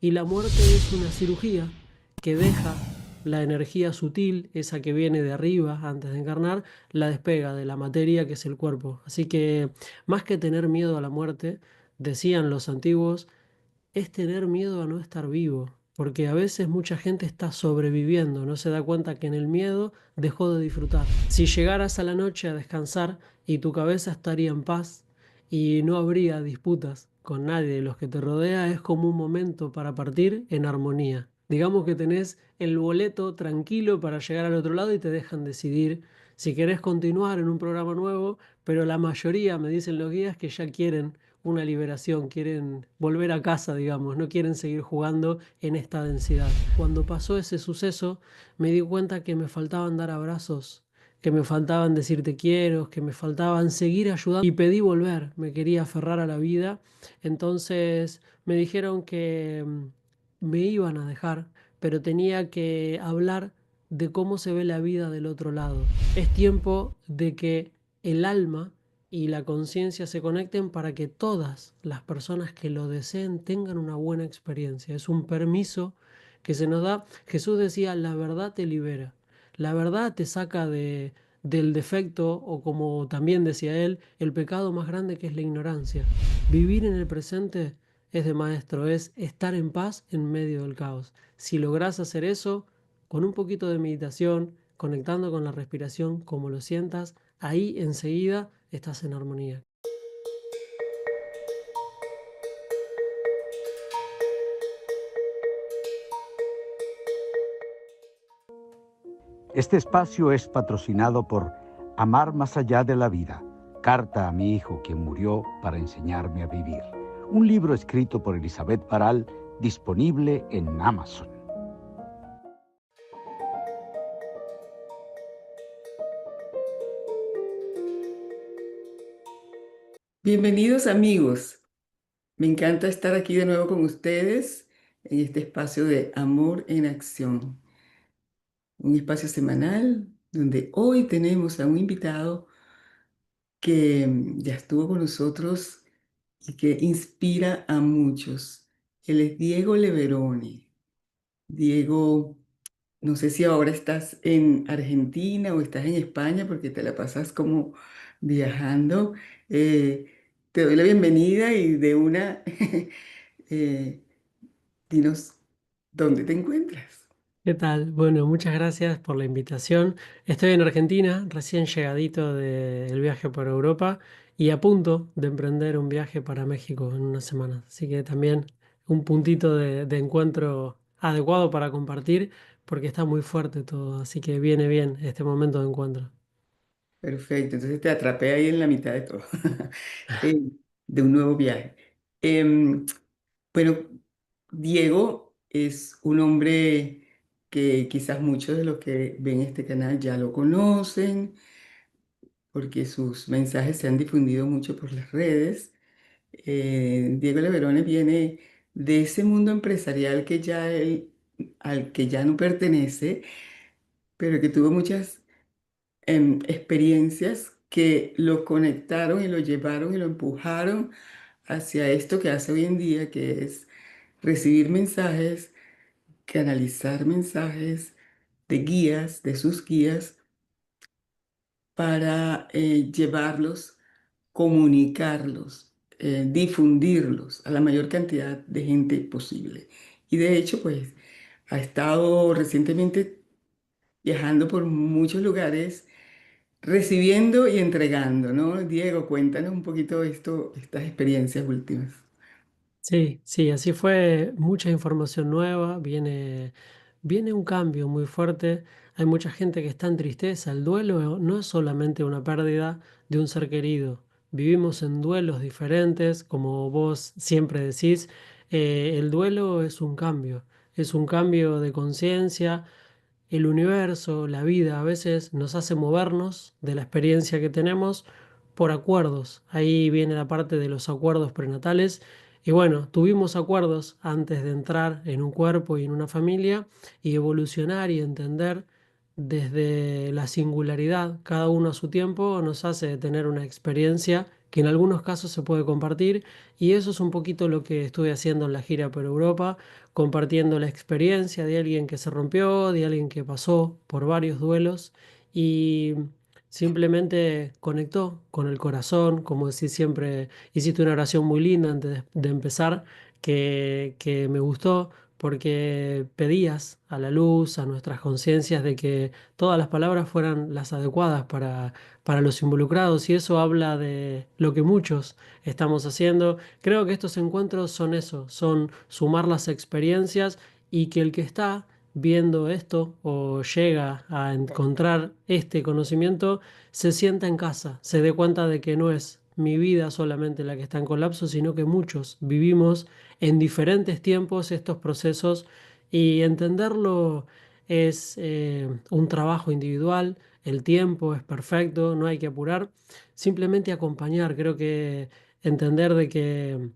Y la muerte es una cirugía que deja la energía sutil, esa que viene de arriba antes de encarnar, la despega de la materia que es el cuerpo. Así que más que tener miedo a la muerte, decían los antiguos, es tener miedo a no estar vivo, porque a veces mucha gente está sobreviviendo, no se da cuenta que en el miedo dejó de disfrutar. Si llegaras a la noche a descansar y tu cabeza estaría en paz y no habría disputas con nadie de los que te rodea, es como un momento para partir en armonía. Digamos que tenés el boleto tranquilo para llegar al otro lado y te dejan decidir si querés continuar en un programa nuevo, pero la mayoría, me dicen los guías, que ya quieren una liberación, quieren volver a casa, digamos, no quieren seguir jugando en esta densidad. Cuando pasó ese suceso, me di cuenta que me faltaban dar abrazos, que me faltaban decir te quiero, que me faltaban seguir ayudando y pedí volver, me quería aferrar a la vida. Entonces me dijeron que me iban a dejar, pero tenía que hablar de cómo se ve la vida del otro lado. Es tiempo de que el alma y la conciencia se conecten para que todas las personas que lo deseen tengan una buena experiencia. Es un permiso que se nos da. Jesús decía, la verdad te libera. La verdad te saca del defecto o como también decía él, el pecado más grande que es la ignorancia. Vivir en el presente es de maestro, es estar en paz en medio del caos. Si lográs hacer eso, con un poquito de meditación, conectando con la respiración, como lo sientas, ahí enseguida estás en armonía. Este espacio es patrocinado por Amar más allá de la vida, carta a mi hijo quien murió para enseñarme a vivir. Un libro escrito por Elizabeth Baral, disponible en Amazon. Bienvenidos amigos, me encanta estar aquí de nuevo con ustedes en este espacio de Amor en Acción, un espacio semanal donde hoy tenemos a un invitado que ya estuvo con nosotros y que inspira a muchos. Él es Diego Leverone. Diego, no sé si ahora estás en Argentina o estás en España porque te la pasas como viajando. Eh, Te doy la bienvenida y de una, eh, dinos dónde te encuentras. ¿Qué tal? Bueno, muchas gracias por la invitación. Estoy en Argentina, recién llegadito del viaje por Europa y a punto de emprender un viaje para México en unas semanas. Así que también un puntito de encuentro adecuado para compartir porque está muy fuerte todo. Así que viene bien este momento de encuentro. Perfecto, entonces te atrapé ahí en la mitad de todo, eh, de un nuevo viaje. Em, bueno, Diego es un hombre que quizás muchos de los que ven este canal ya lo conocen, porque sus mensajes se han difundido mucho por las redes. Diego Leverone viene de ese mundo empresarial al que ya no pertenece, pero que tuvo muchas experiencias que lo conectaron y lo llevaron y lo empujaron hacia esto que hace hoy en día, que es recibir mensajes, canalizar mensajes de guías, de sus guías, para llevarlos, comunicarlos, difundirlos a la mayor cantidad de gente posible. Y de hecho, pues, ha estado recientemente viajando por muchos lugares, recibiendo y entregando, ¿no? Diego, cuéntanos un poquito esto, estas experiencias últimas. Sí, sí, así fue, mucha información nueva, viene un cambio muy fuerte, hay mucha gente que está en tristeza, el duelo no es solamente una pérdida de un ser querido, vivimos en duelos diferentes, como vos siempre decís, el duelo es un cambio de conciencia, el universo, la vida, a veces nos hace movernos de la experiencia que tenemos por acuerdos. Ahí viene la parte de los acuerdos prenatales. Y bueno, tuvimos acuerdos antes de entrar en un cuerpo y en una familia y evolucionar y entender desde la singularidad, cada uno a su tiempo, nos hace tener una experiencia que en algunos casos se puede compartir, y eso es un poquito lo que estuve haciendo en la gira por Europa, compartiendo la experiencia de alguien que se rompió, de alguien que pasó por varios duelos y simplemente conectó con el corazón, como decís siempre, hiciste una oración muy linda antes de empezar, que me gustó porque pedías a la luz, a nuestras conciencias, de que todas las palabras fueran las adecuadas para los involucrados, y eso habla de lo que muchos estamos haciendo. Creo que estos encuentros son eso, son sumar las experiencias, y que el que está viendo esto o llega a encontrar este conocimiento se sienta en casa, se dé cuenta de que no es mi vida solamente la que está en colapso, sino que muchos vivimos en diferentes tiempos estos procesos, y entenderlo es un trabajo individual, el tiempo es perfecto, no hay que apurar, simplemente acompañar. Creo que entender de que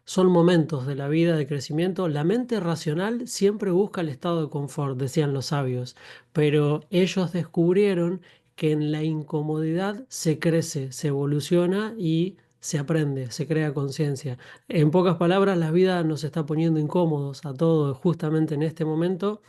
son momentos de la vida de crecimiento. La mente racional siempre busca el estado de confort, decían los sabios, pero ellos descubrieron que en la incomodidad se crece, se evoluciona y se aprende, se crea conciencia. En pocas palabras, la vida nos está poniendo incómodos a todos justamente en este momento,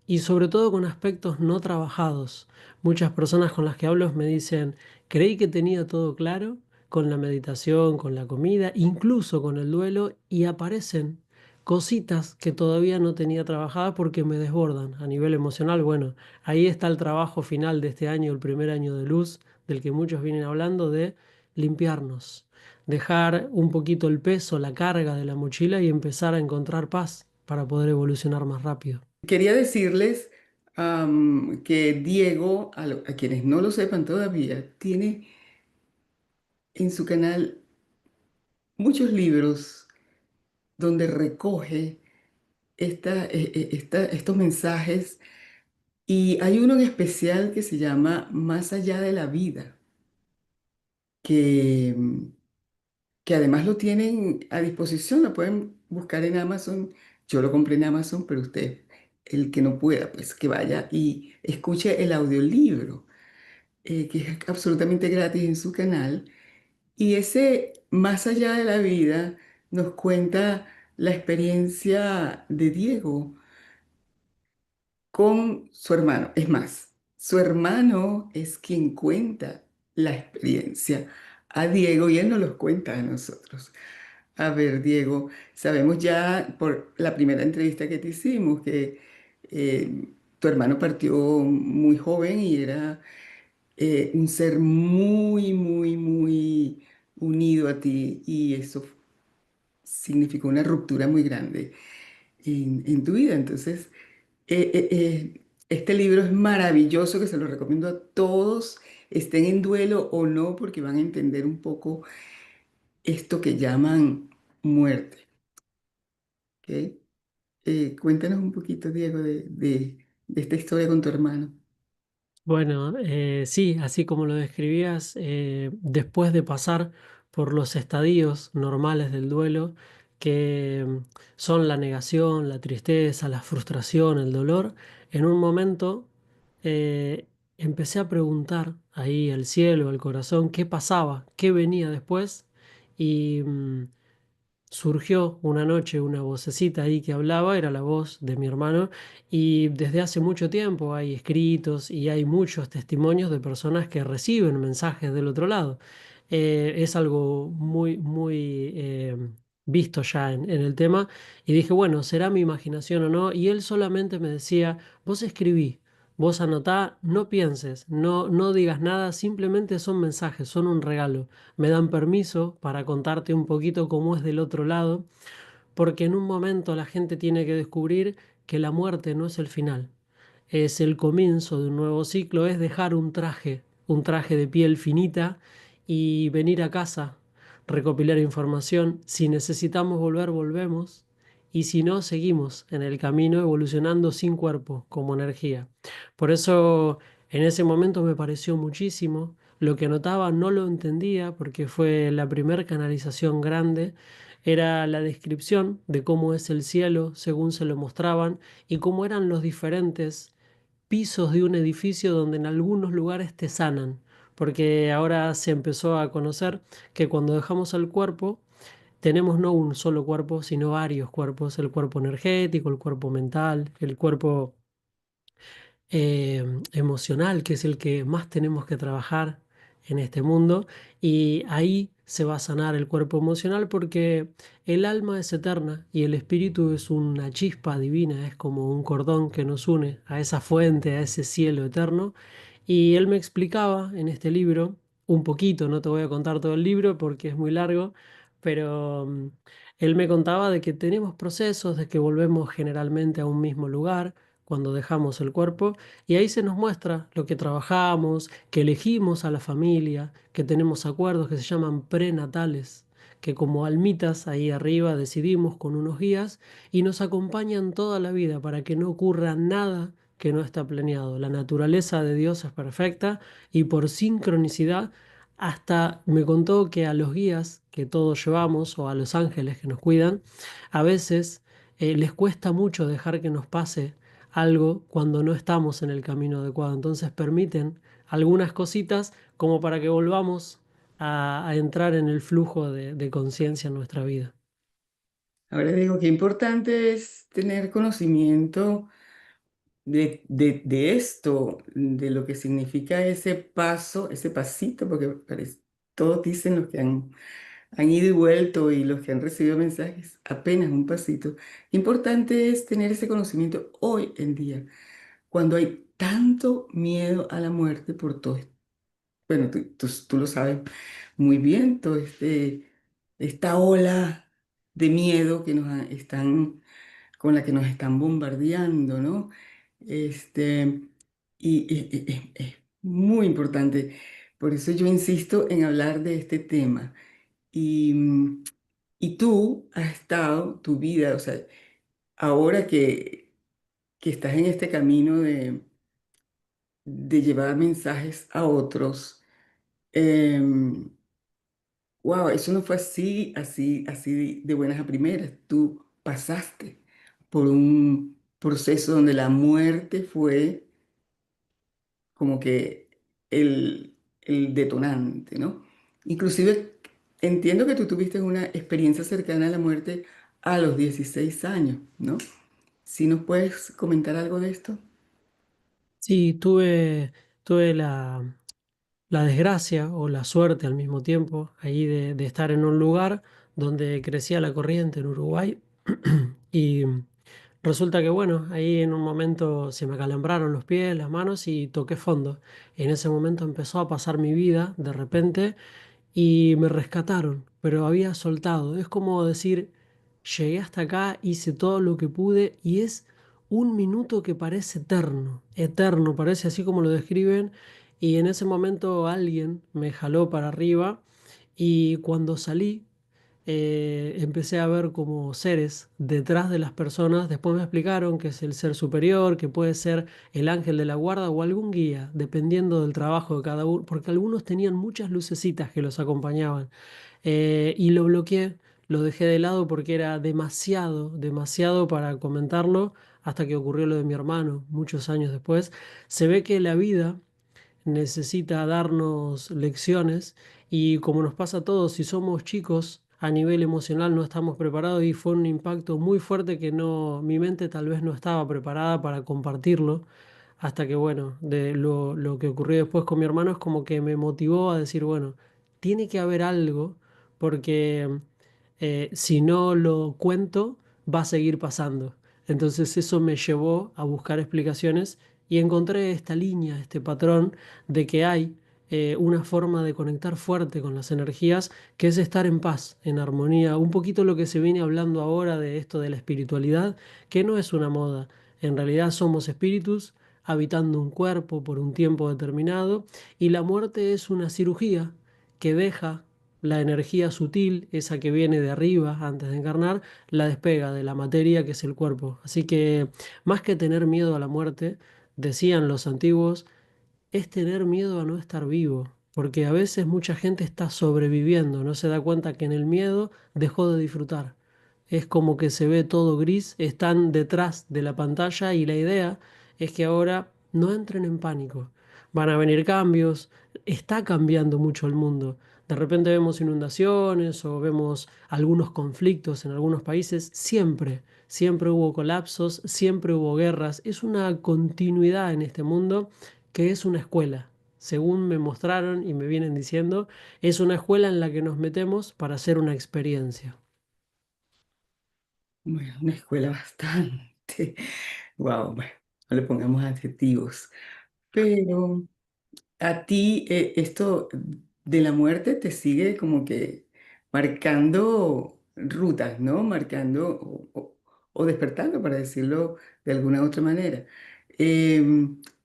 y sobre todo con aspectos no trabajados. Muchas personas con las que hablo me dicen, creí que tenía todo claro con la meditación, con la comida, incluso con el duelo, y aparecen cositas que todavía no tenía trabajadas porque me desbordan a nivel emocional. Bueno, ahí está el trabajo final de este año, el primer año de luz, del que muchos vienen hablando, de limpiarnos, dejar un poquito el peso, la carga de la mochila, y empezar a encontrar paz para poder evolucionar más rápido. Quería decirles que Diego, a quienes no lo sepan todavía, tiene en su canal muchos libros donde recoge estos mensajes, y hay uno en especial que se llama Más allá de la vida, que, que además lo tienen a disposición, lo pueden buscar en Amazon. Yo lo compré en Amazon, pero usted, el que no pueda, pues que vaya y escuche el audiolibro, que es absolutamente gratis en su canal. Y ese Más allá de la vida nos cuenta la experiencia de Diego con su hermano. Es más, su hermano es quien cuenta la experiencia a Diego y él nos los cuenta a nosotros. A ver, Diego, sabemos ya por la primera entrevista que te hicimos que tu hermano partió muy joven y era un ser muy, muy, muy unido a ti, y eso significó una ruptura muy grande en tu vida. Entonces, este libro es maravilloso, que se lo recomiendo a todos, estén en duelo o no, porque van a entender un poco esto que llaman muerte. ¿Ok? Cuéntanos un poquito, Diego, de esta historia con tu hermano. Bueno, sí, así como lo describías, después de pasar por los estadios normales del duelo, que son la negación, la tristeza, la frustración, el dolor, en un momento eh, empecé a preguntar ahí al cielo, al corazón, qué pasaba, qué venía después, y surgió una noche una vocecita ahí que hablaba, era la voz de mi hermano, y desde hace mucho tiempo hay escritos y hay muchos testimonios de personas que reciben mensajes del otro lado. Es algo muy, muy visto ya en el tema, y dije, bueno, ¿será mi imaginación o no? Y él solamente me decía, vos escribí. Vos anotá, no pienses, no digas nada, simplemente son mensajes, son un regalo. Me dan permiso para contarte un poquito cómo es del otro lado, porque en un momento la gente tiene que descubrir que la muerte no es el final, es el comienzo de un nuevo ciclo, es dejar un traje de piel finita, y venir a casa, recopilar información. Si necesitamos volver, volvemos, y si no, seguimos en el camino evolucionando sin cuerpo, como energía. Por eso en ese momento me pareció muchísimo. Lo que notaba no lo entendía porque fue la primer canalización grande. Era la descripción de cómo es el cielo según se lo mostraban, y cómo eran los diferentes pisos de un edificio donde en algunos lugares te sanan, porque ahora se empezó a conocer que cuando dejamos el cuerpo, tenemos no un solo cuerpo, sino varios cuerpos, el cuerpo energético, el cuerpo mental, el cuerpo emocional, que es el que más tenemos que trabajar en este mundo, y ahí se va a sanar el cuerpo emocional porque el alma es eterna y el espíritu es una chispa divina, es como un cordón que nos une a esa fuente, a ese cielo eterno. Y él me explicaba en este libro, un poquito, no te voy a contar todo el libro porque es muy largo, pero él me contaba de que tenemos procesos, de que volvemos generalmente a un mismo lugar cuando dejamos el cuerpo, y ahí se nos muestra lo que trabajamos, que elegimos a la familia, que tenemos acuerdos que se llaman prenatales, que como almitas ahí arriba decidimos con unos guías y nos acompañan toda la vida para que no ocurra nada que no está planeado. La naturaleza de Dios es perfecta y por sincronicidad hasta me contó que a los guías que todos llevamos o a los ángeles que nos cuidan, a veces les cuesta mucho dejar que nos pase algo cuando no estamos en el camino adecuado. Entonces permiten algunas cositas como para que volvamos a entrar en el flujo de conciencia en nuestra vida. Ahora digo, qué importante es tener conocimiento de esto, de lo que significa ese paso, ese pasito, porque todos dicen los que han ido y vuelto y los que han recibido mensajes, apenas un pasito. Importante es tener ese conocimiento hoy en día, cuando hay tanto miedo a la muerte por todo esto. Bueno, tú lo sabes muy bien, todo esta ola de miedo que están, con la que nos están bombardeando, ¿no? Este, es muy importante. Por eso yo insisto en hablar de este tema. Y, y tú has estado, tu vida, o sea, ahora que estás en este camino de llevar mensajes a otros, wow, eso no fue así de buenas a primeras. Tú pasaste por un proceso donde la muerte fue como que el detonante, ¿no? Inclusive entiendo que tú tuviste una experiencia cercana a la muerte a los 16 años, ¿no? ¿Si nos puedes comentar algo de esto? Sí, tuve la desgracia o la suerte al mismo tiempo ahí de estar en un lugar donde crecía la corriente en Uruguay. Y resulta que, bueno, ahí en un momento se me acalambraron los pies, las manos y toqué fondo. En ese momento empezó a pasar mi vida de repente y me rescataron, pero había soltado. Es como decir, llegué hasta acá, hice todo lo que pude y es un minuto que parece eterno, eterno, parece así como lo describen. Y en ese momento alguien me jaló para arriba y cuando salí empecé a ver como seres detrás de las personas. Después me explicaron que es el ser superior, que puede ser el ángel de la guarda o algún guía, dependiendo del trabajo de cada uno, porque algunos tenían muchas lucecitas que los acompañaban. Y lo bloqueé, lo dejé de lado porque era demasiado, demasiado para comentarlo hasta que ocurrió lo de mi hermano muchos años después. Se ve que la vida necesita darnos lecciones y como nos pasa a todos, si somos chicos a nivel emocional no estamos preparados y fue un impacto muy fuerte que no, mi mente tal vez no estaba preparada para compartirlo hasta que bueno, de lo que ocurrió después con mi hermano es como que me motivó a decir, bueno, tiene que haber algo porque si no lo cuento va a seguir pasando. Entonces eso me llevó a buscar explicaciones y encontré esta línea, este patrón de que hay una forma de conectar fuerte con las energías, que es estar en paz, en armonía. Un poquito lo que se viene hablando ahora de esto de la espiritualidad, que no es una moda. En realidad somos espíritus habitando un cuerpo por un tiempo determinado y la muerte es una cirugía que deja la energía sutil, esa que viene de arriba antes de encarnar, la despega de la materia que es el cuerpo. Así que más que tener miedo a la muerte, decían los antiguos, es tener miedo a no estar vivo, porque a veces mucha gente está sobreviviendo, no se da cuenta que en el miedo dejó de disfrutar. Es como que se ve todo gris, están detrás de la pantalla y la idea es que ahora no entren en pánico. Van a venir cambios, está cambiando mucho el mundo. De repente vemos inundaciones o vemos algunos conflictos en algunos países. Siempre hubo colapsos, siempre hubo guerras. Es una continuidad en este mundo que es una escuela. Según me mostraron y me vienen diciendo, es una escuela en la que nos metemos para hacer una experiencia. Bueno, una escuela bastante. Wow, bueno, no le pongamos adjetivos. Pero a ti esto de la muerte te sigue como que marcando rutas, ¿no? Marcando o despertando, para decirlo de alguna otra manera.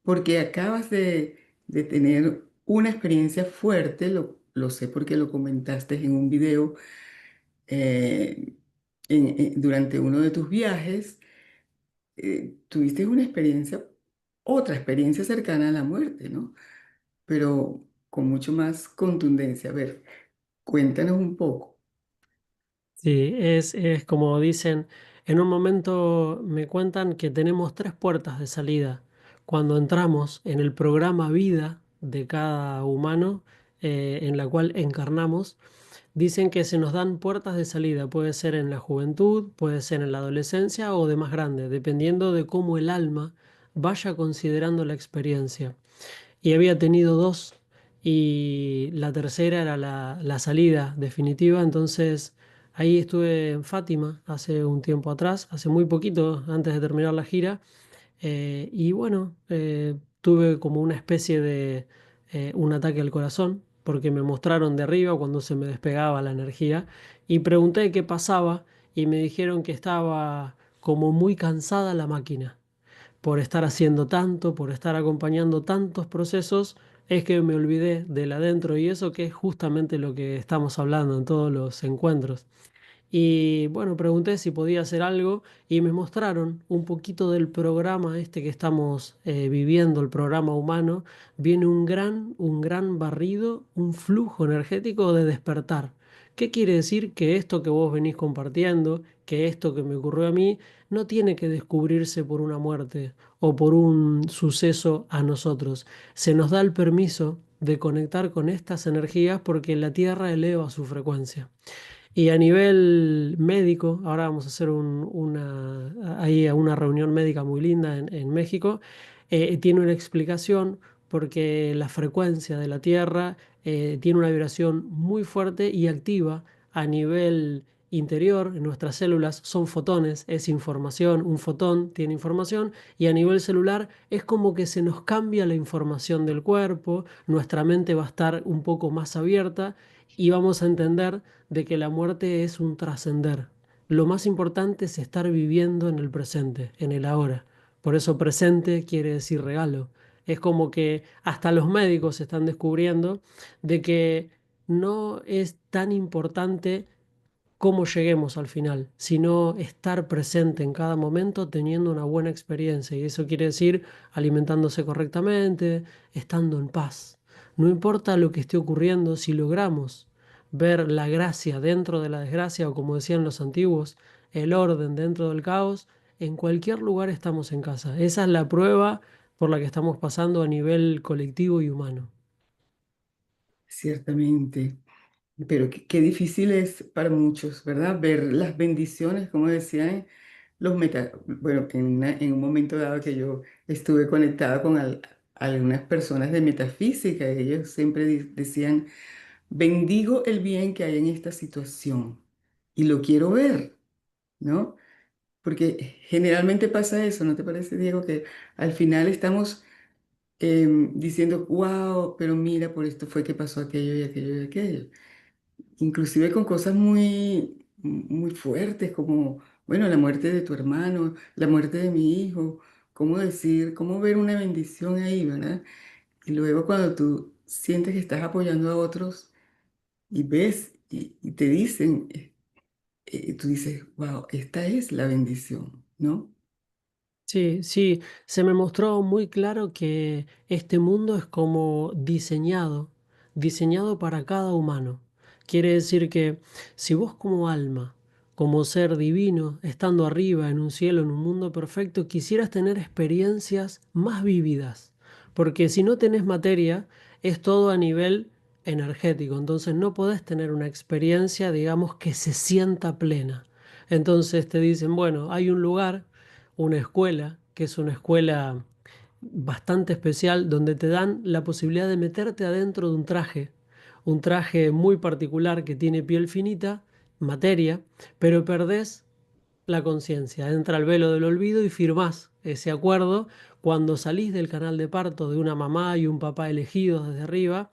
Porque acabas de tener una experiencia fuerte, lo sé porque lo comentaste en un video eh, durante uno de tus viajes. Tuviste una experiencia, otra experiencia cercana a la muerte, ¿no? Pero con mucho más contundencia. A ver, cuéntanos un poco. Sí, es como dicen, en un momento me cuentan que tenemos tres puertas de salida. Cuando entramos en el programa vida de cada humano en la cual encarnamos, dicen que se nos dan puertas de salida. Puede ser en la juventud, puede ser en la adolescencia o de más grande, dependiendo de cómo el alma vaya considerando la experiencia. Y había tenido dos y la tercera era la salida definitiva. Entonces ahí estuve en Fátima hace un tiempo atrás, hace muy poquito, antes de terminar la gira. Y bueno, tuve como una especie de un ataque al corazón porque me mostraron de arriba cuando se me despegaba la energía y pregunté qué pasaba y me dijeron que estaba como muy cansada la máquina por estar haciendo tanto, por estar acompañando tantos procesos, es que me olvidé del adentro y eso que es justamente lo que estamos hablando en todos los encuentros. Y bueno, pregunté si podía hacer algo y me mostraron un poquito del programa este que estamos viviendo, el programa humano. Viene un gran barrido, un flujo energético de despertar. ¿Qué quiere decir? Que esto que vos venís compartiendo, que esto que me ocurrió a mí, no tiene que descubrirse por una muerte o por un suceso a nosotros. Se nos da el permiso de conectar con estas energías porque la Tierra eleva su frecuencia. Y a nivel médico, ahora vamos a hacer ahí una reunión médica muy linda en México, tiene una explicación porque la frecuencia de la Tierra tiene una vibración muy fuerte y activa a nivel interior. En nuestras células son fotones, es información, un fotón tiene información y a nivel celular es como que se nos cambia la información del cuerpo, nuestra mente va a estar un poco más abierta y vamos a entender de que la muerte es un trascender. Lo más importante es estar viviendo en el presente, en el ahora. Por eso presente quiere decir regalo. Es como que hasta los médicos están descubriendo de que no es tan importante cómo lleguemos al final, sino estar presente en cada momento teniendo una buena experiencia. Y eso quiere decir alimentándose correctamente, estando en paz. No importa lo que esté ocurriendo, si logramos ver la gracia dentro de la desgracia, o como decían los antiguos, el orden dentro del caos, en cualquier lugar estamos en casa. Esa es la prueba por la que estamos pasando a nivel colectivo y humano. Ciertamente. Pero qué difícil es para muchos, ¿verdad? Ver las bendiciones, como decían bueno, en un momento dado que yo estuve conectada con algunas personas de metafísica, ellos siempre decían, bendigo el bien que hay en esta situación y lo quiero ver, ¿no? Porque generalmente pasa eso, ¿no te parece, Diego? Que al final estamos diciendo, wow, pero mira, por esto fue que pasó aquello y aquello y aquello. Inclusive con cosas muy fuertes como, bueno, la muerte de tu hermano, la muerte de mi hijo, cómo decir, cómo ver una bendición ahí, ¿verdad? Y luego cuando tú sientes que estás apoyando a otros y ves y te dicen, tú dices, wow, esta es la bendición, ¿no? Sí, sí, se me mostró muy claro que este mundo es como diseñado para cada humano. Quiere decir que si vos como alma como ser divino, estando arriba, en un cielo, en un mundo perfecto, quisieras tener experiencias más vívidas. Porque si no tenés materia, es todo a nivel energético. Entonces no podés tener una experiencia, digamos, que se sienta plena. Entonces te dicen, bueno, hay un lugar, una escuela, que es una escuela bastante especial, donde te dan la posibilidad de meterte adentro de un traje muy particular que tiene piel finita, materia, pero perdés la conciencia. Entra el velo del olvido y firmás ese acuerdo cuando salís del canal de parto de una mamá y un papá elegidos desde arriba.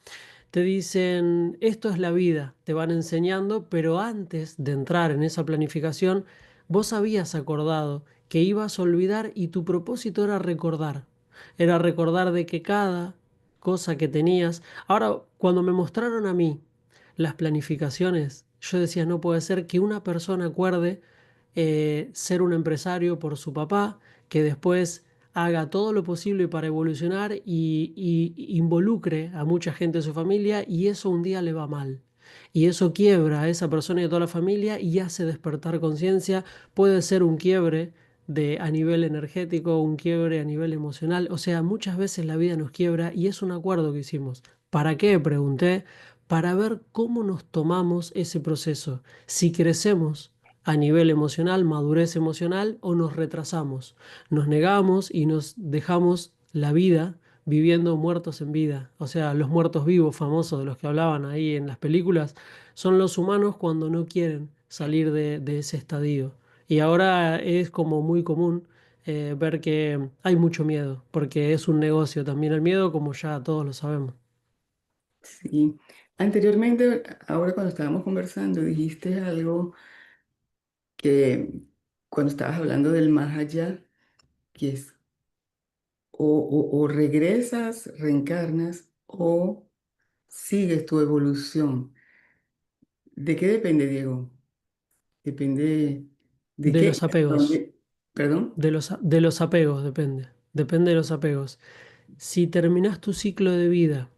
Te dicen, esto es la vida, te van enseñando, pero antes de entrar en esa planificación, vos habías acordado que ibas a olvidar y tu propósito era recordar. Era recordar de que cada cosa que tenías... Ahora, cuando me mostraron a mí las planificaciones, yo decía, no puede ser que una persona acuerde ser un empresario por su papá, que después haga todo lo posible para evolucionar y involucre a mucha gente de su familia y eso un día le va mal. Y eso quiebra a esa persona y a toda la familia y hace despertar conciencia. Puede ser un quiebre a nivel energético, un quiebre a nivel emocional. O sea, muchas veces la vida nos quiebra y es un acuerdo que hicimos. ¿Para qué? Pregunté. Para ver cómo nos tomamos ese proceso. Si crecemos a nivel emocional, madurez emocional, o nos retrasamos, nos negamos y nos dejamos la vida viviendo muertos en vida. O sea, los muertos vivos famosos de los que hablaban ahí en las películas son los humanos cuando no quieren salir de ese estadio. Y ahora es como muy común ver que hay mucho miedo, porque es un negocio también el miedo, como ya todos lo sabemos. Sí. Anteriormente, ahora cuando estábamos conversando, dijiste algo que cuando estabas hablando del más allá, que es o regresas, reencarnas o sigues tu evolución. ¿De qué depende, Diego? Depende de De qué los y hasta apegos, dónde. ¿Perdón? de los apegos depende, depende de los apegos. Si terminas tu ciclo de vida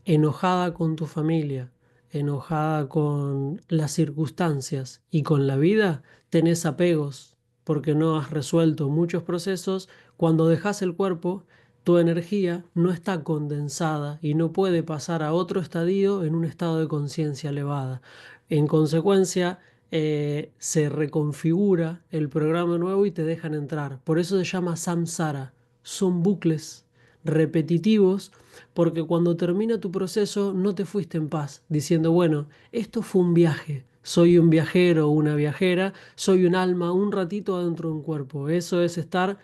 enojada con tu familia, enojada con las circunstancias y con la vida, tenés apegos porque no has resuelto muchos procesos. Cuando dejas el cuerpo, tu energía no está condensada y no puede pasar a otro estadio en un estado de conciencia elevada. En consecuencia, se reconfigura el programa nuevo y te dejan entrar. Por eso se llama samsara. Son bucles repetitivos porque cuando termina tu proceso no te fuiste en paz, diciendo, bueno, esto fue un viaje, soy un viajero o una viajera, soy un alma un ratito adentro de un cuerpo. Eso es estar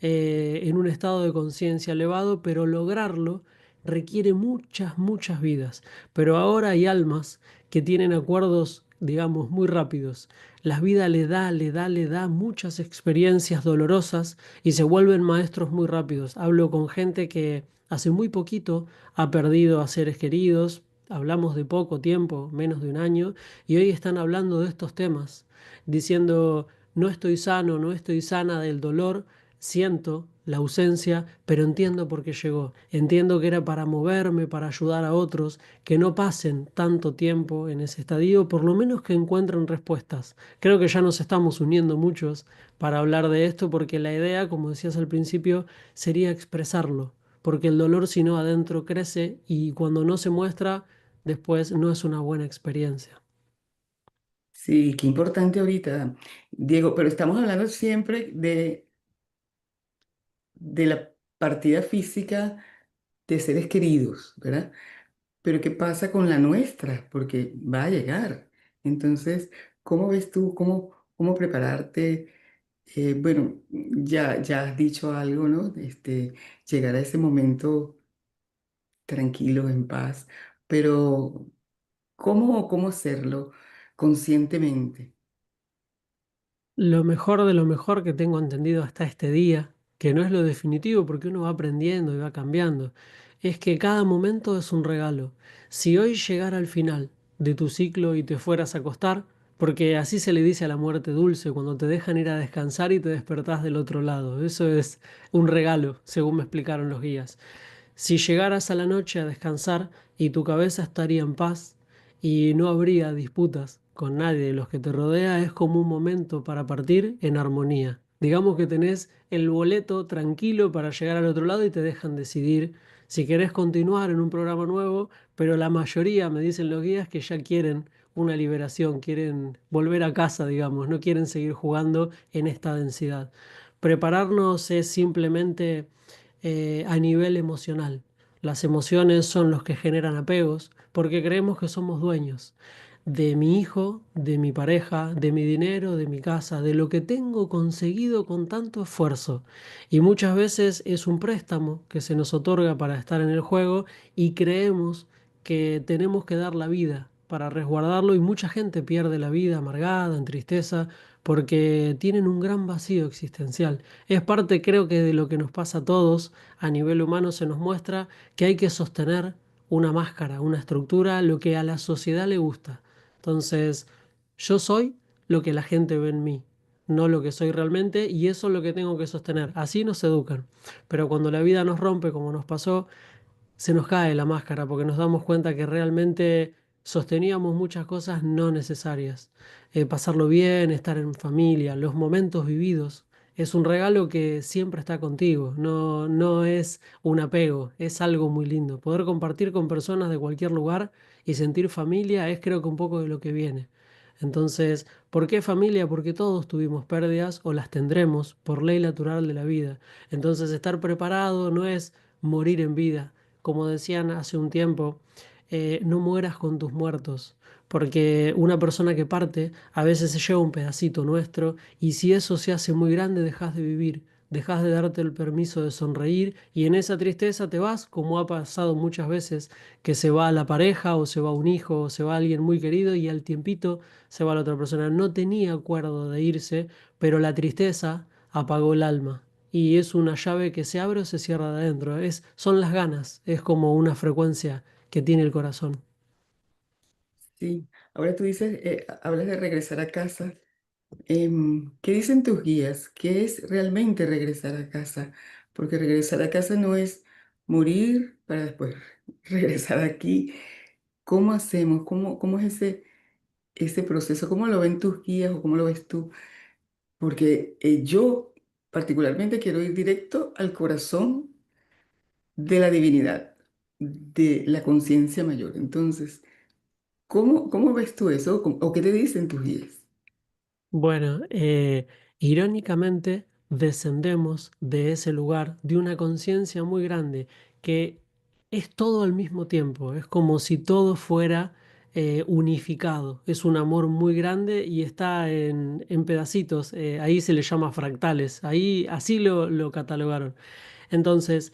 en un estado de conciencia elevado, pero lograrlo requiere muchas, muchas vidas. Pero ahora hay almas que tienen acuerdos, digamos, muy rápidos. La vida le da muchas experiencias dolorosas y se vuelven maestros muy rápidos. Hablo con gente que hace muy poquito ha perdido a seres queridos, hablamos de poco tiempo, menos de un año, y hoy están hablando de estos temas, diciendo, no estoy sano, no estoy sana del dolor, siento la ausencia, pero entiendo por qué llegó. Entiendo que era para moverme, para ayudar a otros, que no pasen tanto tiempo en ese estadio, por lo menos que encuentren respuestas. Creo que ya nos estamos uniendo muchos para hablar de esto, porque la idea, como decías al principio, sería expresarlo, porque el dolor si no adentro crece y cuando no se muestra, después no es una buena experiencia. Sí, qué importante ahorita, Diego, pero estamos hablando siempre de la partida física de seres queridos, ¿verdad? Pero ¿qué pasa con la nuestra? Porque va a llegar. Entonces, ¿cómo ves tú cómo prepararte? Bueno, ya has dicho algo, ¿no? Llegar a ese momento tranquilo, en paz, pero ¿cómo hacerlo conscientemente? Lo mejor de lo mejor que tengo entendido hasta este día, que no es lo definitivo porque uno va aprendiendo y va cambiando, es que cada momento es un regalo. Si hoy llegara al final de tu ciclo y te fueras a acostar, porque así se le dice a la muerte dulce, cuando te dejan ir a descansar y te despertás del otro lado, eso es un regalo, según me explicaron los guías. Si llegaras a la noche a descansar y tu cabeza estaría en paz y no habría disputas con nadie de los que te rodea, es como un momento para partir en armonía. Digamos que tenés el boleto tranquilo para llegar al otro lado y te dejan decidir si querés continuar en un programa nuevo, pero la mayoría, me dicen los guías, que ya quieren una liberación, quieren volver a casa, digamos, no quieren seguir jugando en esta densidad. Prepararnos es simplemente a nivel emocional. Las emociones son los que generan apegos porque creemos que somos dueños de mi hijo, de mi pareja, de mi dinero, de mi casa, de lo que tengo conseguido con tanto esfuerzo. Y muchas veces es un préstamo que se nos otorga para estar en el juego y creemos que tenemos que dar la vida para resguardarlo y mucha gente pierde la vida amargada, en tristeza, porque tienen un gran vacío existencial. Es parte, creo que, de lo que nos pasa a todos a nivel humano. Se nos muestra que hay que sostener una máscara, una estructura, lo que a la sociedad le gusta. Entonces, yo soy lo que la gente ve en mí, no lo que soy realmente, y eso es lo que tengo que sostener. Así nos educan. Pero cuando la vida nos rompe, como nos pasó, se nos cae la máscara porque nos damos cuenta que realmente sosteníamos muchas cosas no necesarias. Pasarlo bien, estar en familia, los momentos vividos. Es un regalo que siempre está contigo, no, no es un apego, es algo muy lindo. Poder compartir con personas de cualquier lugar y sentir familia es, creo que, un poco de lo que viene. Entonces, ¿por qué familia? Porque todos tuvimos pérdidas o las tendremos por ley natural de la vida. Entonces, estar preparado no es morir en vida, como decían hace un tiempo, no mueras con tus muertos, porque una persona que parte a veces se lleva un pedacito nuestro y si eso se hace muy grande dejas de vivir, dejas de darte el permiso de sonreír y en esa tristeza te vas, como ha pasado muchas veces, que se va la pareja o se va un hijo o se va alguien muy querido y al tiempito se va la otra persona. No tenía acuerdo de irse, pero la tristeza apagó el alma y es una llave que se abre o se cierra de adentro. Son las ganas, es como una frecuencia que tiene el corazón. Sí, ahora tú dices, hablas de regresar a casa. ¿Qué dicen tus guías? ¿Qué es realmente regresar a casa? Porque regresar a casa no es morir para después regresar aquí. ¿Cómo hacemos? ¿Cómo es ese proceso? ¿Cómo lo ven tus guías o cómo lo ves tú? Porque yo particularmente quiero ir directo al corazón de la divinidad, de la conciencia mayor. Entonces, ¿cómo ves tú eso? ¿O qué te dicen tus guías? Bueno, irónicamente descendemos de ese lugar, de una conciencia muy grande, que es todo al mismo tiempo, es como si todo fuera unificado, es un amor muy grande y está en pedacitos, ahí se le llama fractales, ahí así lo catalogaron. Entonces,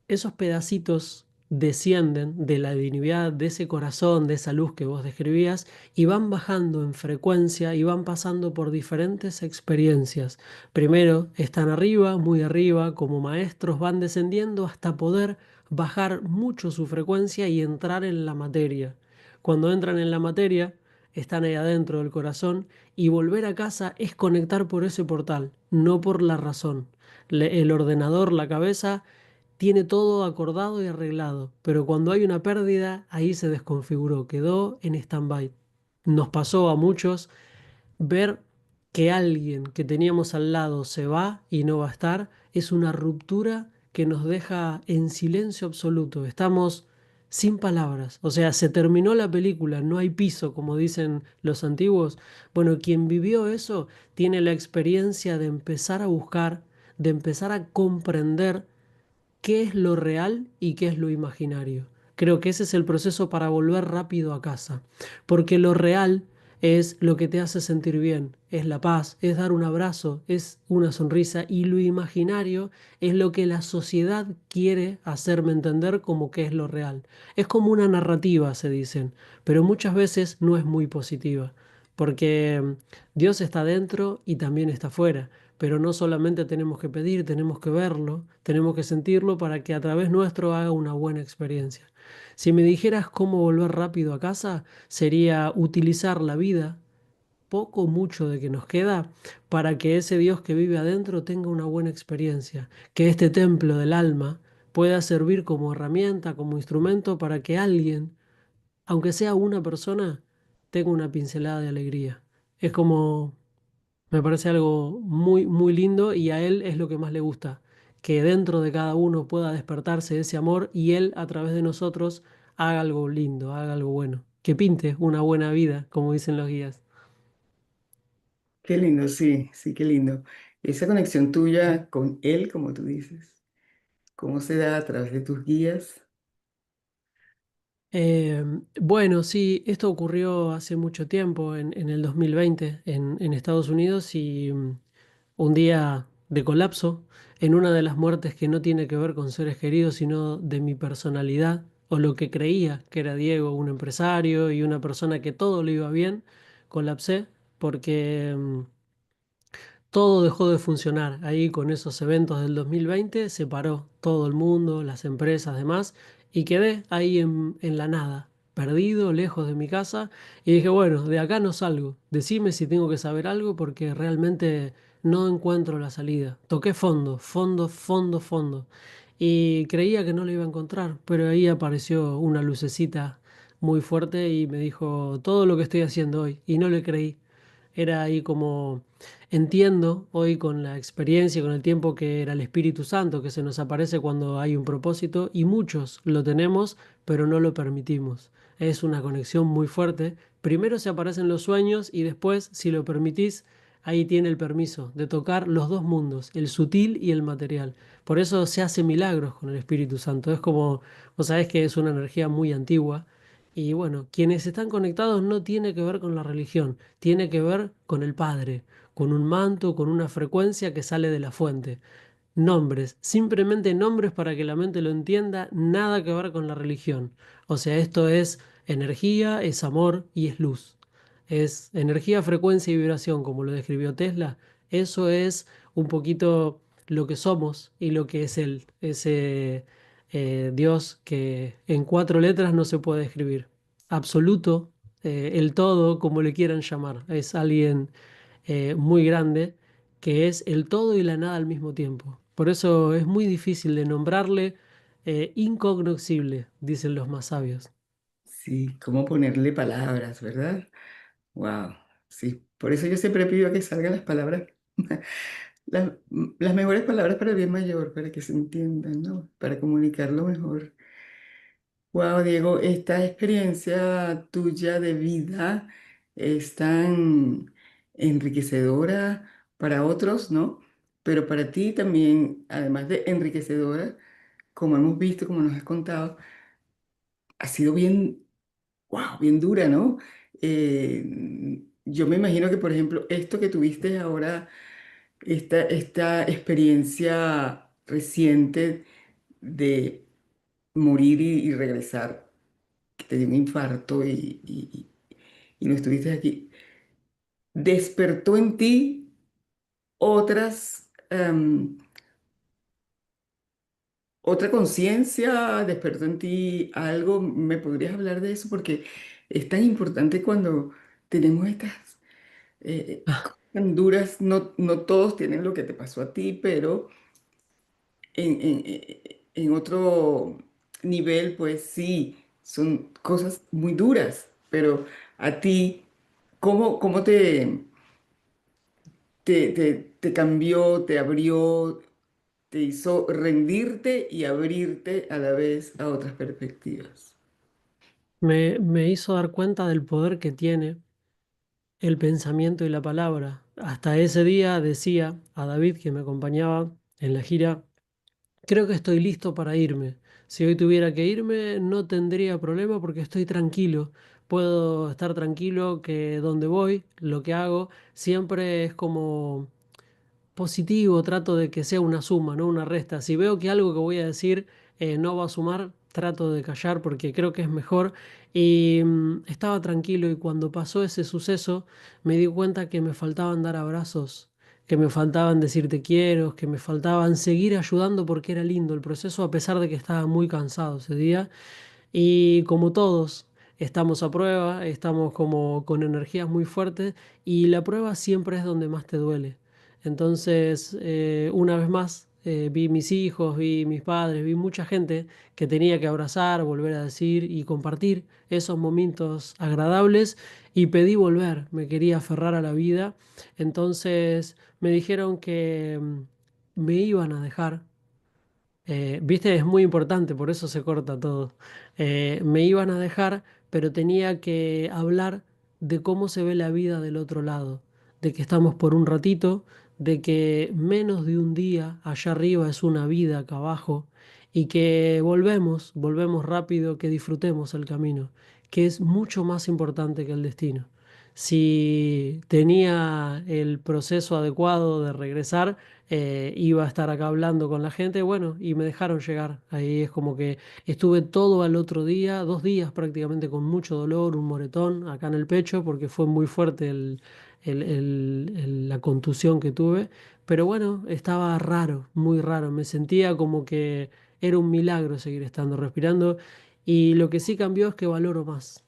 esos pedacitos descienden de la divinidad, de ese corazón, de esa luz que vos describías, y van bajando en frecuencia y van pasando por diferentes experiencias. Primero están arriba, muy arriba, como maestros, van descendiendo hasta poder bajar mucho su frecuencia y entrar en la materia. Cuando entran en la materia, están ahí adentro del corazón y volver a casa es conectar por ese portal, no por la razón. El ordenador, la cabeza, tiene todo acordado y arreglado, pero cuando hay una pérdida, ahí se desconfiguró, quedó en stand-by. Nos pasó a muchos ver que alguien que teníamos al lado se va y no va a estar, es una ruptura que nos deja en silencio absoluto. Estamos sin palabras. O sea, se terminó la película, no hay piso, como dicen los antiguos. Bueno, quien vivió eso tiene la experiencia de empezar a buscar, de empezar a comprender qué es lo real y qué es lo imaginario. Creo que ese es el proceso para volver rápido a casa, porque lo real es lo que te hace sentir bien, es la paz, es dar un abrazo, es una sonrisa, y lo imaginario es lo que la sociedad quiere hacerme entender como que es lo real. Es como una narrativa, se dicen, pero muchas veces no es muy positiva, porque Dios está dentro y también está fuera, pero no solamente tenemos que pedir, tenemos que verlo, tenemos que sentirlo para que a través nuestro haga una buena experiencia. Si me dijeras cómo volver rápido a casa, sería utilizar la vida, poco o mucho de que nos queda, para que ese Dios que vive adentro tenga una buena experiencia, que este templo del alma pueda servir como herramienta, como instrumento para que alguien, aunque sea una persona, tenga una pincelada de alegría. Es como, me parece algo muy, muy lindo y a él es lo que más le gusta, que dentro de cada uno pueda despertarse ese amor y él a través de nosotros haga algo lindo, haga algo bueno, que pinte una buena vida, como dicen los guías. Qué lindo, sí, sí, qué lindo. Esa conexión tuya con él, como tú dices, ¿cómo se da a través de tus guías? Eh, bueno, sí, esto ocurrió hace mucho tiempo, en el 2020, en Estados Unidos, y un día de colapso, en una de las muertes que no tiene que ver con seres queridos, sino de mi personalidad, o lo que creía que era Diego, un empresario y una persona que todo le iba bien, colapsé porque todo dejó de funcionar ahí con esos eventos del 2020, se paró todo el mundo, las empresas, demás, y quedé ahí en la nada, perdido, lejos de mi casa, y dije, bueno, de acá no salgo, decime si tengo que saber algo porque realmente no encuentro la salida. Toqué fondo, fondo, fondo, fondo, y creía que no lo iba a encontrar, pero ahí apareció una lucecita muy fuerte y me dijo todo lo que estoy haciendo hoy, y no le creí. Era ahí como entiendo hoy con la experiencia y con el tiempo que era el Espíritu Santo que se nos aparece cuando hay un propósito y muchos lo tenemos, pero no lo permitimos. Es una conexión muy fuerte. Primero se aparecen los sueños y después, si lo permitís, ahí tiene el permiso de tocar los dos mundos, el sutil y el material. Por eso se hace milagros con el Espíritu Santo. Es como, vos sabés que es una energía muy antigua. Y bueno, quienes están conectados no tiene que ver con la religión, tiene que ver con el Padre, con un manto, con una frecuencia que sale de la fuente. Nombres, simplemente nombres para que la mente lo entienda, nada que ver con la religión. O sea, esto es energía, es amor y es luz. Es energía, frecuencia y vibración, como lo describió Tesla. Eso es un poquito lo que somos y lo que es Él, ese Dios que en cuatro letras no se puede describir. Absoluto, el todo, como le quieran llamar. Es alguien muy grande que es el todo y la nada al mismo tiempo. Por eso es muy difícil de nombrarle, incognoscible, dicen los más sabios. Sí, cómo ponerle palabras, ¿verdad? Wow, sí. Por eso yo siempre pido que salgan las palabras, las, las mejores palabras para el bien mayor, para que se entiendan, ¿no? Para comunicarlo mejor. Wow, Diego, esta experiencia tuya de vida es tan enriquecedora para otros, ¿no? Pero para ti también, además de enriquecedora, como hemos visto, como nos has contado, ha sido bien, wow, bien dura, ¿no? Yo me imagino que, por ejemplo, esto que tuviste ahora, esta experiencia reciente de morir y regresar, que te dio un infarto y no estuviste aquí, despertó en ti otras, otra conciencia, despertó en ti algo. ¿Me podrías hablar de eso? Porque es tan importante cuando tenemos estas cosas tan duras. No, no todos tienen lo que te pasó a ti, pero en otro nivel, pues sí, son cosas muy duras. Pero a ti, ¿cómo te cambió, te abrió, te hizo rendirte y abrirte a la vez a otras perspectivas? Me hizo dar cuenta del poder que tiene el pensamiento y la palabra. Hasta ese día decía a David, que me acompañaba en la gira, creo que estoy listo para irme. Si hoy tuviera que irme, no tendría problema porque estoy tranquilo. Puedo estar tranquilo que donde voy, lo que hago, siempre es como positivo, trato de que sea una suma, no una resta. Si veo que algo que voy a decir no va a sumar, trato de callar porque creo que es mejor. Y estaba tranquilo y cuando pasó ese suceso me di cuenta que me faltaban dar abrazos, que me faltaban decir te quiero, que me faltaban seguir ayudando porque era lindo el proceso a pesar de que estaba muy cansado ese día. Y como todos, estamos a prueba, estamos como con energías muy fuertes y la prueba siempre es donde más te duele. Entonces, una vez más, Vi mis hijos, vi mis padres, vi mucha gente que tenía que abrazar, volver a decir y compartir esos momentos agradables y pedí volver, me quería aferrar a la vida. Entonces me dijeron que me iban a dejar. Viste, es muy importante, por eso se corta todo. Me iban a dejar, pero tenía que hablar de cómo se ve la vida del otro lado, de que estamos por un ratito, de que menos de un día allá arriba es una vida acá abajo y que volvemos rápido, que disfrutemos el camino, que es mucho más importante que el destino. Si tenía el proceso adecuado de regresar, iba a estar acá hablando con la gente, bueno, y me dejaron llegar. Ahí es como que estuve todo al otro día, 2 días prácticamente con mucho dolor, un moretón acá en el pecho, porque fue muy fuerte la contusión que tuve. Pero bueno, estaba raro, muy raro. Me sentía como que era un milagro seguir estando respirando. Y lo que sí cambió es que valoro más.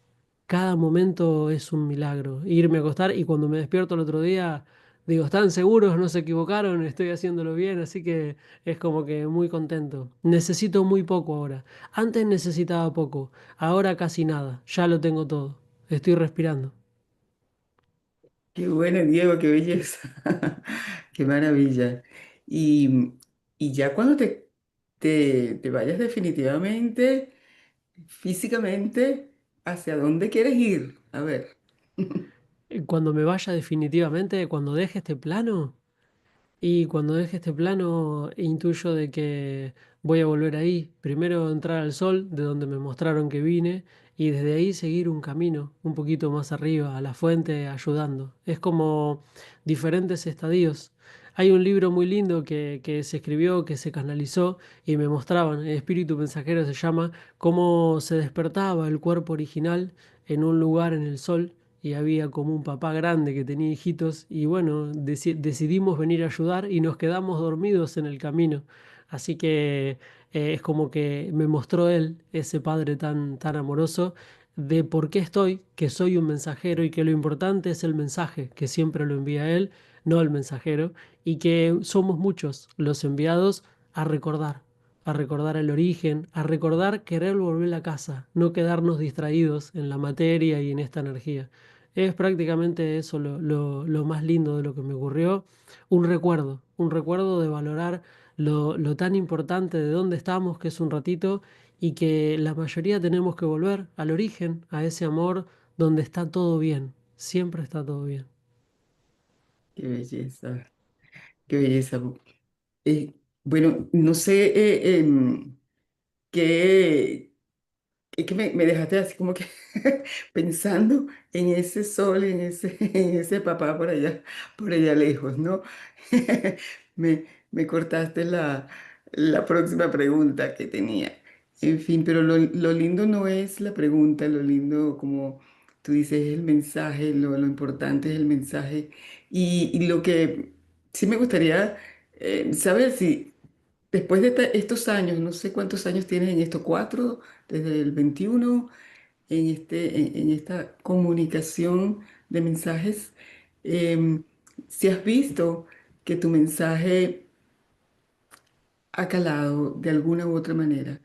Cada momento es un milagro. Irme a acostar y cuando me despierto el otro día, digo, ¿están seguros? ¿No se equivocaron? Estoy haciéndolo bien, así que es como que muy contento. Necesito muy poco ahora. Antes necesitaba poco, ahora casi nada. Ya lo tengo todo. Estoy respirando. Qué bueno, Diego, qué belleza. Qué maravilla. Y, y ya cuando te vayas definitivamente, físicamente, ¿hacia dónde quieres ir? A ver. Cuando me vaya definitivamente, cuando deje este plano, y cuando deje este plano, intuyo de que voy a volver ahí. Primero entrar al sol, de donde me mostraron que vine, y desde ahí seguir un camino un poquito más arriba, a la fuente, ayudando. Es como diferentes estadios. Hay un libro muy lindo que se escribió, que se canalizó, y me mostraban, Espíritu Mensajero se llama, cómo se despertaba el cuerpo original en un lugar en el sol y había como un papá grande que tenía hijitos y bueno, decidimos venir a ayudar y nos quedamos dormidos en el camino. Así que es como que me mostró él, ese padre tan amoroso, de por qué estoy, que soy un mensajero y que lo importante es el mensaje, que siempre lo envía él, no el mensajero, y que somos muchos los enviados a recordar el origen, a recordar querer volver a casa, no quedarnos distraídos en la materia y en esta energía. Es prácticamente eso lo más lindo de lo que me ocurrió. Un recuerdo de valorar lo tan importante de dónde estamos, que es un ratito, y que la mayoría tenemos que volver al origen, a ese amor donde está todo bien, siempre está todo bien. Qué belleza, qué belleza. Eh, bueno, no sé qué. Es que me dejaste así como que pensando en ese sol, en ese papá por allá lejos, ¿no? Me cortaste la próxima pregunta que tenía. En fin, pero lo lindo no es la pregunta, lo lindo, como tú dices, es el mensaje, lo importante es el mensaje. Y lo que sí me gustaría saber si después de estos años, no sé cuántos años tienes en estos 4, desde el 21 en esta comunicación de mensajes, em, si has visto que tu mensaje ha calado de alguna u otra manera,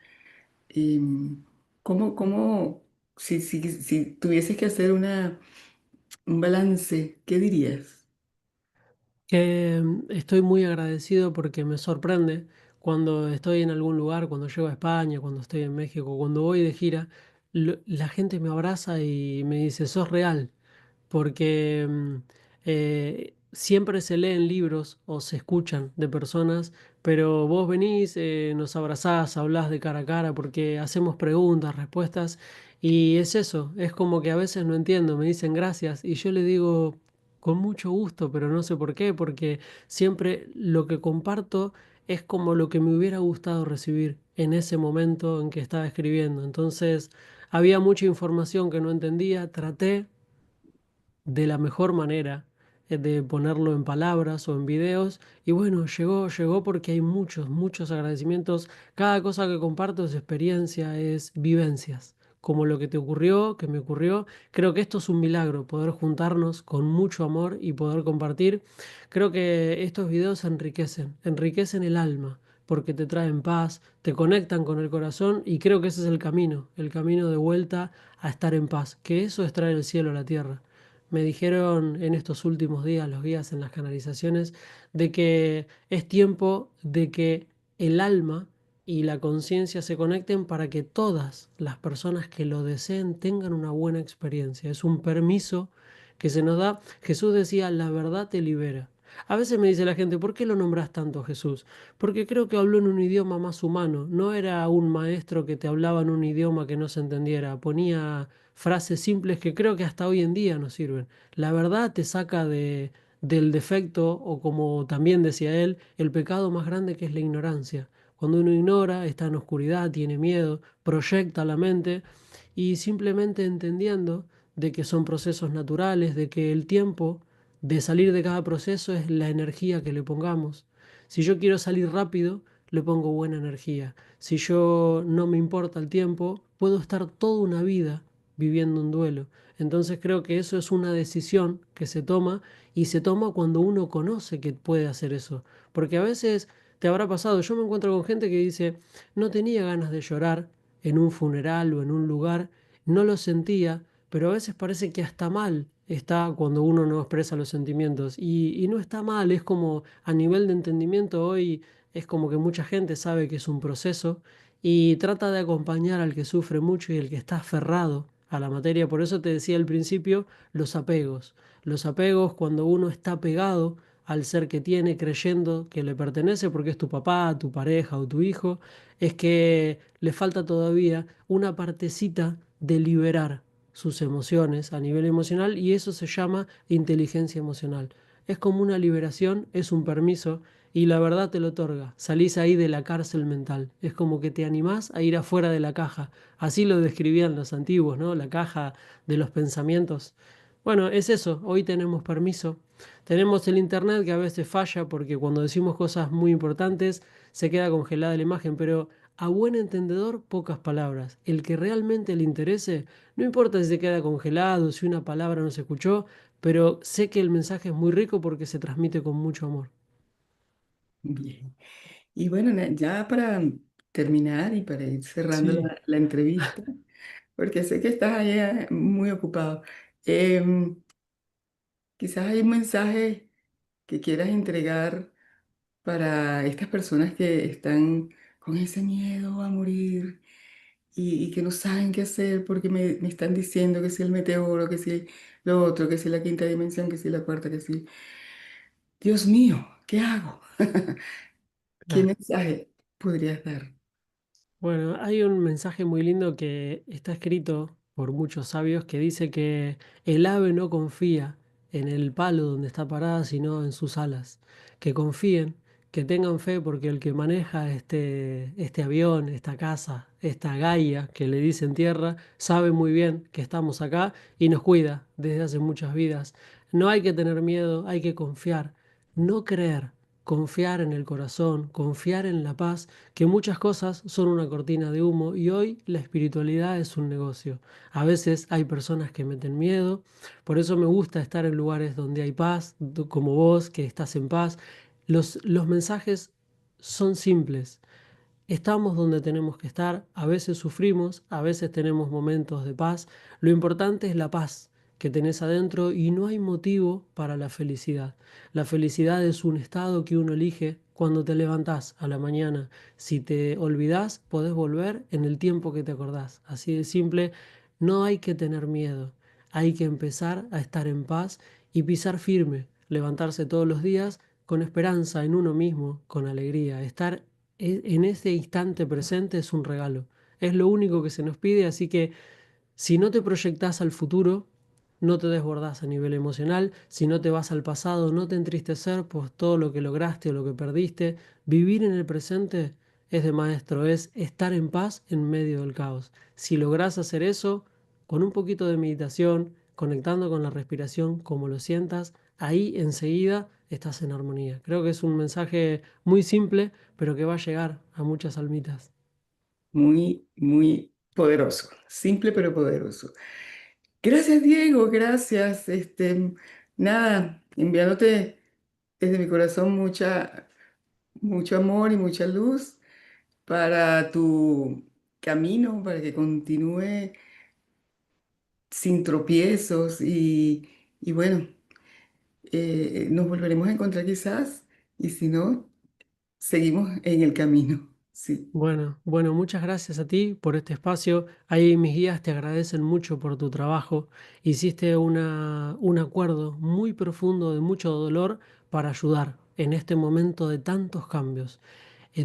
em, ¿cómo, si tuvieses que hacer un balance, qué dirías? Que estoy muy agradecido porque me sorprende cuando estoy en algún lugar, cuando llego a España, cuando estoy en México, cuando voy de gira, la gente me abraza y me dice, sos real, porque siempre se leen libros o se escuchan de personas, pero vos venís, nos abrazás, hablás de cara a cara porque hacemos preguntas, respuestas, y es eso, es como que a veces no entiendo, me dicen gracias y yo le digo con mucho gusto, pero no sé por qué, porque siempre lo que comparto es como lo que me hubiera gustado recibir en ese momento en que estaba escribiendo. Entonces, había mucha información que no entendía, traté de la mejor manera de ponerlo en palabras o en videos. Y bueno, llegó porque hay muchos agradecimientos. Cada cosa que comparto es experiencia, es vivencias. como lo que te ocurrió, que me ocurrió. Creo que esto es un milagro, poder juntarnos con mucho amor y poder compartir. Creo que estos videos enriquecen el alma, porque te traen paz, te conectan con el corazón y creo que ese es el camino de vuelta a estar en paz, que eso es traer el cielo a la tierra. Me dijeron en estos últimos días los guías en las canalizaciones de que es tiempo de que el alma y la conciencia se conecten para que todas las personas que lo deseen tengan una buena experiencia. Es un permiso que se nos da. Jesús decía, la verdad te libera. A veces me dice la gente, ¿por qué lo nombras tanto a Jesús? Porque creo que habló en un idioma más humano. No era un maestro que te hablaba en un idioma que no se entendiera. Ponía frases simples que creo que hasta hoy en día nos sirven. La verdad te saca del defecto o como también decía él, el pecado más grande que es la ignorancia. Cuando uno ignora, está en oscuridad, tiene miedo, proyecta la mente y simplemente entendiendo de que son procesos naturales, de que el tiempo de salir de cada proceso es la energía que le pongamos. Si yo quiero salir rápido, le pongo buena energía. Si yo no me importa el tiempo, puedo estar toda una vida viviendo un duelo. Entonces creo que eso es una decisión que se toma y se toma cuando uno conoce que puede hacer eso. Porque a veces te habrá pasado, yo me encuentro con gente que dice, no tenía ganas de llorar en un funeral o en un lugar, no lo sentía, pero a veces parece que hasta mal está cuando uno no expresa los sentimientos. Y no está mal, es como a nivel de entendimiento hoy es como que mucha gente sabe que es un proceso y trata de acompañar al que sufre mucho y el que está aferrado a la materia. Por eso te decía al principio los apegos. Los apegos cuando uno está pegado al ser que tiene, creyendo que le pertenece porque es tu papá, tu pareja o tu hijo, es que le falta todavía una partecita de liberar sus emociones a nivel emocional y eso se llama inteligencia emocional. Es como una liberación, es un permiso y la verdad te lo otorga. Salís ahí de la cárcel mental. Es como que te animás a ir afuera de la caja. Así lo describían los antiguos, ¿no? La caja de los pensamientos. Bueno, es eso. Hoy tenemos permiso. Tenemos el internet que a veces falla porque cuando decimos cosas muy importantes se queda congelada la imagen, pero a buen entendedor pocas palabras. El que realmente le interese, no importa si se queda congelado, si una palabra no se escuchó, pero sé que el mensaje es muy rico porque se transmite con mucho amor. Bien. Y bueno, ya para terminar y para ir cerrando Sí, la entrevista, porque sé que estás ahí muy ocupado, em, quizás hay un mensaje que quieras entregar para estas personas que están con ese miedo a morir y que no saben qué hacer porque me están diciendo que si el meteoro, que si lo otro, que si la quinta dimensión, que si la cuarta, que si... Dios mío, ¿qué hago? ¿Qué claro. mensaje podrías dar? Bueno, hay un mensaje muy lindo que está escrito por muchos sabios que dice que el ave no confía en el palo donde está parada, sino en sus alas. Que confíen, que tengan fe, porque el que maneja este avión, esta casa, esta Gaia que le dicen tierra, sabe muy bien que estamos acá y nos cuida desde hace muchas vidas. No hay que tener miedo, hay que confiar, no creer, confiar en el corazón, confiar en la paz que muchas cosas son una cortina de humo y hoy la espiritualidad es un negocio. A veces hay personas que meten miedo, por eso me gusta estar en lugares donde hay paz, como vos, que estás en paz. Los mensajes son simples. Estamos donde tenemos que estar, a veces sufrimos, a veces tenemos momentos de paz. Lo importante es la paz que tenés adentro y no hay motivo para la felicidad. La felicidad es un estado que uno elige cuando te levantás a la mañana. Si te olvidás, podés volver en el tiempo que te acordás. Así de simple, no hay que tener miedo. Hay que empezar a estar en paz y pisar firme, levantarse todos los días con esperanza en uno mismo, con alegría, estar en ese instante presente es un regalo. Es lo único que se nos pide, así que si no te proyectás al futuro, no te desbordás a nivel emocional. Si no te vas al pasado, no te entristecer por todo lo que lograste o lo que perdiste. Vivir en el presente es de maestro, es estar en paz en medio del caos. Si lográs hacer eso, con un poquito de meditación, conectando con la respiración, como lo sientas, ahí enseguida estás en armonía. Creo que es un mensaje muy simple, pero que va a llegar a muchas almitas. Muy, muy poderoso, simple pero poderoso. Gracias, Diego, gracias. Nada, enviándote desde mi corazón mucho amor y mucha luz para tu camino, para que continúe sin tropiezos y bueno, nos volveremos a encontrar quizás y si no, seguimos en el camino. Sí, Bueno, muchas gracias a ti por este espacio. Ahí mis guías te agradecen mucho por tu trabajo. Hiciste un acuerdo muy profundo de mucho dolor para ayudar en este momento de tantos cambios.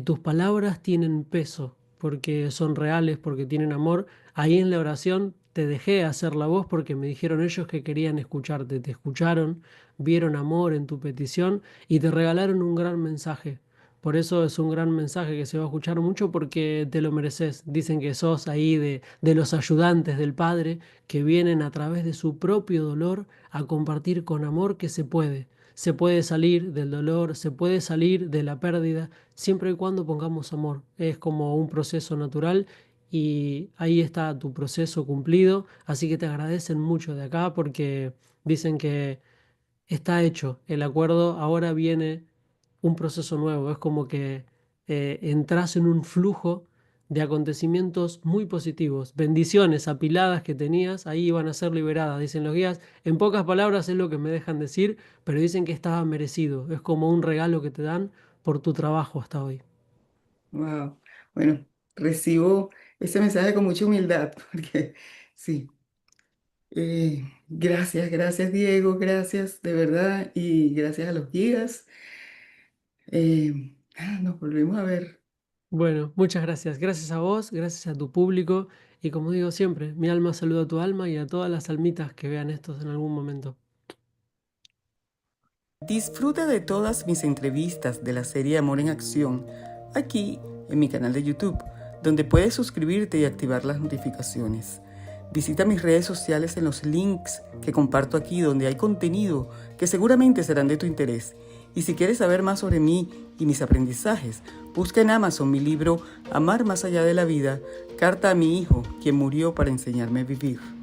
Tus palabras tienen peso porque son reales, porque tienen amor. Ahí en la oración te dejé hacer la voz porque me dijeron ellos que querían escucharte. Te escucharon, vieron amor en tu petición y te regalaron un gran mensaje. Por eso es un gran mensaje que se va a escuchar mucho porque te lo mereces. Dicen que sos ahí de los ayudantes del Padre que vienen a través de su propio dolor a compartir con amor que se puede. Se puede salir del dolor, se puede salir de la pérdida, siempre y cuando pongamos amor. Es como un proceso natural y ahí está tu proceso cumplido. Así que te agradecen mucho de acá porque dicen que está hecho el acuerdo, ahora viene un proceso nuevo. Es como que entras en un flujo de acontecimientos muy positivos. Bendiciones apiladas que tenías, ahí van a ser liberadas, dicen los guías. En pocas palabras es lo que me dejan decir, pero dicen que estaba merecido. Es como un regalo que te dan por tu trabajo hasta hoy. wow. Bueno, recibo ese mensaje con mucha humildad, porque sí. Gracias, gracias Diego, gracias de verdad y gracias a los guías. Nos volvemos a ver. Bueno, muchas gracias. Gracias a vos, gracias a tu público y como digo siempre, mi alma saluda a tu alma y a todas las almitas que vean estos en algún momento. Disfruta de todas mis entrevistas de la serie Amor en Acción aquí en mi canal de YouTube, donde puedes suscribirte y activar las notificaciones. Visita mis redes sociales en los links que comparto aquí, donde hay contenido que seguramente serán de tu interés. Y si quieres saber más sobre mí y mis aprendizajes, busca en Amazon mi libro Amar más allá de la vida, carta a mi hijo, quien murió para enseñarme a vivir.